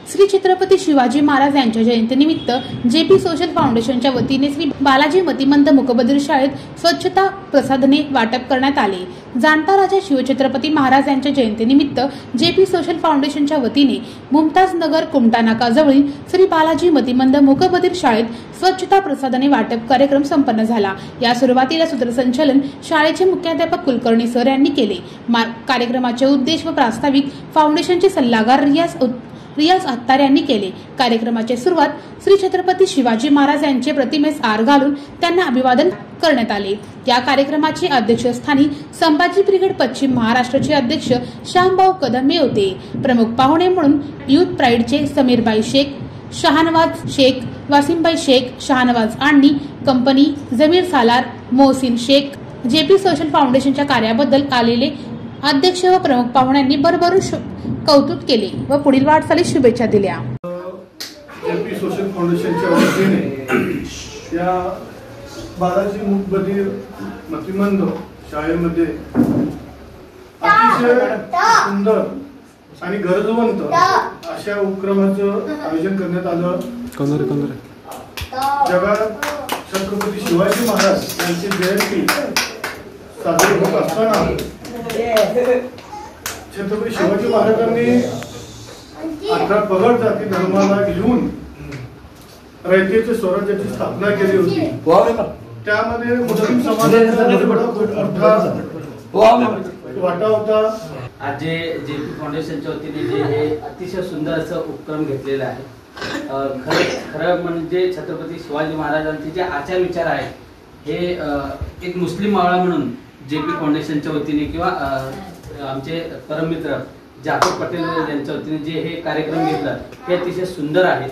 श्री छत्रपती शिवाजी महाराज यांच्या जयंतीनिमित्त JP social फाउंडेशनच्या वतीने श्री बालाजी मतिमंद मुकबधीर शाळेत स्वच्छता प्रसाधने वाटप करण्यात आले। जाणता राजा शिवछत्रपती महाराज यांच्या जयंतीनिमित्त जेपी सोशल फाउंडेशनच्या वतीने मुमताज नगर कुमटा नाकाजवळील श्री बालाजी मतिमंद मुकबधीर शाळेत स्वच्छता प्रसाधने वाटप कार्यक्रम संपन्न झाला। या सुरुवातीला सूत्रसंचालन शाळेचे मुख्याध्यापक कुलकर्णी सर यांनी केले। कार्यक्रमाचे उद्देश व प्रास्ताविक फाउंडेशनचे सल्लागार रियाज अत्तार यांनी केले। कार्यक्रमाची सुरुवात श्री छत्रपती शिवाजी महाराज यांचे प्रतिमेस आर घालून त्यांना अभिवादन करण्यात आले। या कार्यक्रमाचे अध्यक्षस्थानी संभाजी ब्रिगेड पश्चिम महाराष्ट्राचे अध्यक्ष श्यामभाऊ कदम हे होते। प्रमुख पाहुणे म्हणून युथ प्राईडचे समीरबाई शेख, शहानवाज शेख, वासिमबाई शेख, शहानवाज आणि कंपनी, जमीर सालार, मोहसिन शेख, जेपी सोशल फाउंडेशनच्या कार्याबद्दल आलेले अध्यक्ष व प्रमुख पाहुण्यांनी भरभरून कौतुक केले व पुढील वाटचालीस शुभेच्छा दिल्या। जेपी सोशल फाउंडेशनच्या वतीने या बालाजी मुकबधीर मतिमंद शाळेमध्ये अतिशय सुंदर आणि गरजवंत अशा उपक्रमाचं आयोजन करण्यात आलं। जगात छत्रपती शिवाजी महाराज यांची जयंती साजरी होत असताना छत्रपती शिवाजी महाराजांनी 18 पगड जाती धर्माला घेऊन रयतेच्या स्वराज्याची स्थापना केली होती। त्यामध्ये मुस्लिम समाजाचा वाटा होता। आज जे जेपी फाउंडेशनच्या वतीने जे हे अतिशय सुंदर असं उपक्रम घेतलेलं आहे। खरं म्हणजे छत्रपती शिवाजी महाराजांचे जे आचार विचार आहेत हे एक मुस्लिम मावळा म्हणून जेपी फाउंडेशनच्या वतीने किंवा आमचे परममित्र जाफर पटेल यांच्या वतीने जे हे कार्यक्रम घेतला हे अतिशय सुंदर आहे।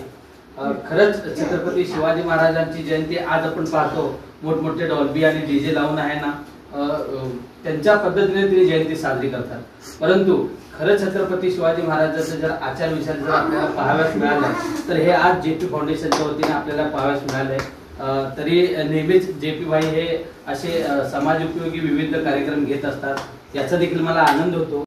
खरंच छत्रपती शिवाजी महाराजांची जयंती आज आपण पाहतो मोठमोठे डॉल्बी आणि डीजे लावून आहे ना त्यांच्या पद्धतीने ती जयंती साजरी करतात। परंतु खरं छत्रपती शिवाजी महाराजांचा जर आचार विचार जर आपल्याला पाहाव्यास मिळाला तर हे आज जेपी फाउंडेशनच्या वतीने आपल्याला पाहाव्यास मिळाले। तरी नेहमीच जेपी भाई हे असे समाज उपयोगी विविध कार्यक्रम घेत असतात, याचा देखील मला आनंद होतो।